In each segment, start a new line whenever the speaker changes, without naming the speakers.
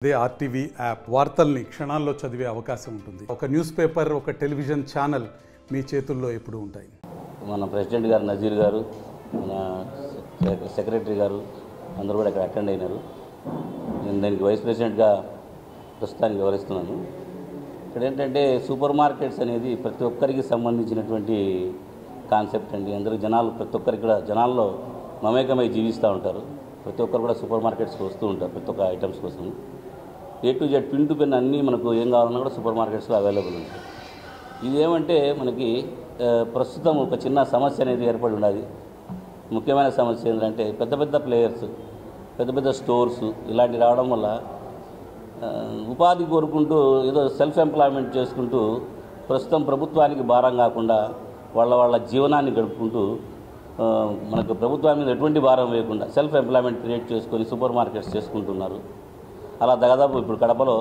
అదే RTV app వార్తల్ని క్షణాల్లో చదివే అవకాశం ఉంటుంది. ఒక న్యూస్ పేపర్, ఒక టెలివిజన్ ఛానల్ మీ చేతుల్లో ఎప్పుడూ ఉంటాయి.
మన ప్రెసిడెంట్ గారు నజీర్ గారు, మన సెక్రటరీ గారు అందరూ కూడా ఇక్కడ అటెండ్ అయినారు. నేను దానికి వైస్ ప్రెసిడెంట్గా ప్రస్తుతానికి వివరిస్తున్నాను. ఇక్కడ ఏంటంటే సూపర్ మార్కెట్స్ అనేది ప్రతి ఒక్కరికి సంబంధించినటువంటి కాన్సెప్ట్ అండి. అందరూ జనాలు ప్రతి ఒక్కరికి కూడా జనాల్లో మమేకమై జీవిస్తూ ఉంటారు. ప్రతి ఒక్కరు కూడా సూపర్ మార్కెట్స్కి వస్తూ ఉంటారు ప్రతి ఒక్క ఐటమ్స్ కోసం. A to Z pin to pin అన్నీ మనకు ఏం కావాలన్నా కూడా సూపర్ మార్కెట్స్లో అవైలబుల్ ఉంటాయి. ఇదేమంటే మనకి ప్రస్తుతం ఒక చిన్న సమస్య అనేది ఏర్పడి ఉన్నది. ముఖ్యమైన సమస్య ఏంటంటే పెద్ద పెద్ద ప్లేయర్స్, పెద్ద పెద్ద స్టోర్స్ ఇలాంటివి రావడం వల్ల ఉపాధి కోరుకుంటూ ఏదో సెల్ఫ్ ఎంప్లాయ్మెంట్ చేసుకుంటూ ప్రస్తుతం ప్రభుత్వానికి భారం కాకుండా వాళ్ళ జీవనాన్ని గడుపుకుంటూ మనకు ప్రభుత్వం మీద ఎటువంటి భారం వేయకుండా సెల్ఫ్ ఎంప్లాయ్మెంట్ క్రియేట్ చేసుకొని సూపర్ మార్కెట్స్ చేసుకుంటున్నారు. అలా దాదాపు ఇప్పుడు కడపలో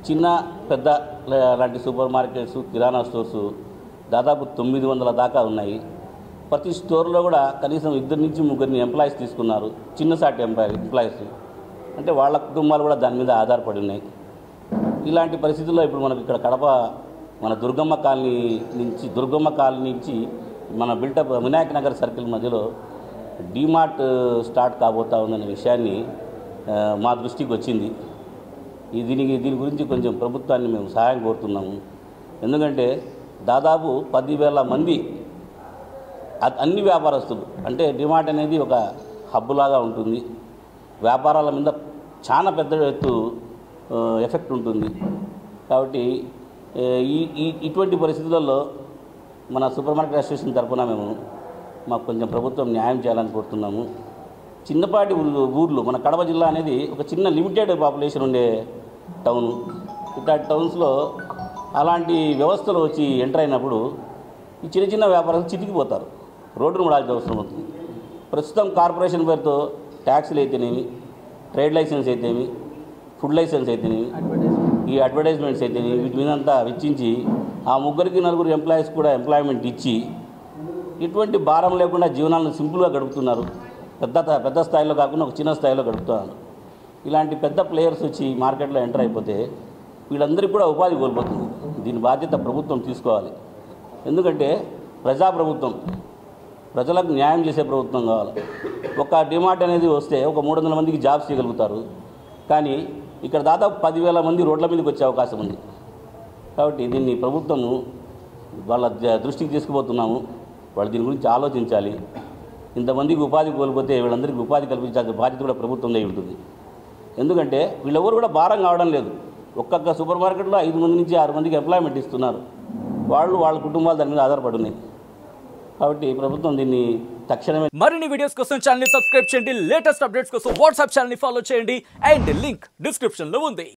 చిన్న పెద్ద లాంటి సూపర్ మార్కెట్స్, కిరాణా స్టోర్సు దాదాపు 900 దాకా ఉన్నాయి. ప్రతి స్టోర్లో కూడా కనీసం 2 నుంచి 3 ఎంప్లాయీస్ తీసుకున్నారు. చిన్నసాటి ఎంప్లాయీస్ అంటే వాళ్ళ కుటుంబాలు కూడా దాని మీద ఆధారపడి ఉన్నాయి. ఇలాంటి పరిస్థితుల్లో ఇప్పుడు మనకు ఇక్కడ కడప మన దుర్గమ్మ కాలనీ నుంచి మన బిల్టప్ వినాయక నగర్ సర్కిల్ మధ్యలో డీమార్ట్ స్టార్ట్ కాబోతా ఉందనే విషయాన్ని మా దృష్టికి వచ్చింది. దీని గురించి కొంచెం ప్రభుత్వాన్ని మేము సహాయం కోరుతున్నాము. ఎందుకంటే దాదాపు 10,000 మంది అన్ని వ్యాపారస్తులు, అంటే డిమార్ట్ అనేది ఒక హబ్బులాగా ఉంటుంది. వ్యాపారాల మీద చాలా పెద్ద ఎత్తు ఎఫెక్ట్ ఉంటుంది. కాబట్టి ఇటువంటి పరిస్థితులలో మన సూపర్ మార్కెట్ అసోసియేషన్ తరఫున మాకు కొంచెం ప్రభుత్వం న్యాయం చేయాలని కోరుతున్నాము. చిన్నపాటి ఊర్లు, మన కడప జిల్లా అనేది ఒక చిన్న లిమిటెడ్ పాపులేషన్ ఉండే టౌను. ఇట్లాంటి టౌన్స్లో అలాంటి వ్యవస్థలు వచ్చి ఎంటర్ అయినప్పుడు ఈ చిన్న చిన్న వ్యాపారాలు చితికిపోతారు, రోడ్డును పడాల్సిన అవసరం అవుతుంది. ప్రస్తుతం కార్పొరేషన్ పేరుతో ట్యాక్స్లు అయితేనేమి, ట్రేడ్ లైసెన్స్ అయితేనేమి, ఫుడ్ లైసెన్స్ అయితేనేమి, ఈ అడ్వర్టైజ్మెంట్స్ అయితేనేమి, వీటి మీదంతా వెచ్చించి ఆ 3-4 ఎంప్లాయీస్ కూడా ఎంప్లాయ్మెంట్ ఇచ్చి ఇటువంటి భారం లేకుండా జీవనాలను సింపుల్గా గడుపుతున్నారు. పెద్ద స్థాయిలో కాకుండా ఒక చిన్న స్థాయిలో గడుపుతున్నారు. ఇలాంటి పెద్ద ప్లేయర్స్ వచ్చి మార్కెట్లో ఎంటర్ అయిపోతే వీళ్ళందరికీ కూడా ఉపాధి కోల్పోతుంది. దీని బాధ్యత ప్రభుత్వం తీసుకోవాలి. ఎందుకంటే ప్రజాప్రభుత్వం, ప్రజలకు న్యాయం చేసే ప్రభుత్వం కావాలి. ఒక డిమార్ట్ అనేది వస్తే ఒక 300 మందికి జాబ్స్ చేయగలుగుతారు. కానీ ఇక్కడ దాదాపు 10,000 మంది రోడ్ల మీదకి వచ్చే అవకాశం ఉంది. కాబట్టి దీన్ని ప్రభుత్వము వాళ్ళ దృష్టికి తీసుకుపోతున్నాము. వాళ్ళు దీని గురించి ఆలోచించాలి. ఇంతమందికి ఉపాధి కోల్పోతే వీళ్ళందరికీ ఉపాధి కల్పించాల్సిన బాధ్యత కూడా ప్రభుత్వం అయి ఉంటుంది. ఎందుకంటే వీళ్ళెవరు కూడా భారం కావడం లేదు. ఒక్కొక్క సూపర్ మార్కెట్లో 5 మంది నుంచి 6 మందికి ఎంప్లాయ్మెంట్ ఇస్తున్నారు. వాళ్ళ కుటుంబాలు దాని మీద ఆధారపడి ఉన్నాయి. కాబట్టి ప్రభుత్వం దీన్ని తక్షణమే.
మరిన్ని వీడియోస్ కోసం ఛానల్ ని సబ్స్క్రైబ్ చేయండి. లేటెస్ట్ అప్డేట్స్ కోసం వాట్సాప్ ఛానల్ ని ఫాలో చేయండి. అండ్ లింక్ డిస్క్రిప్షన్ లో ఉంది.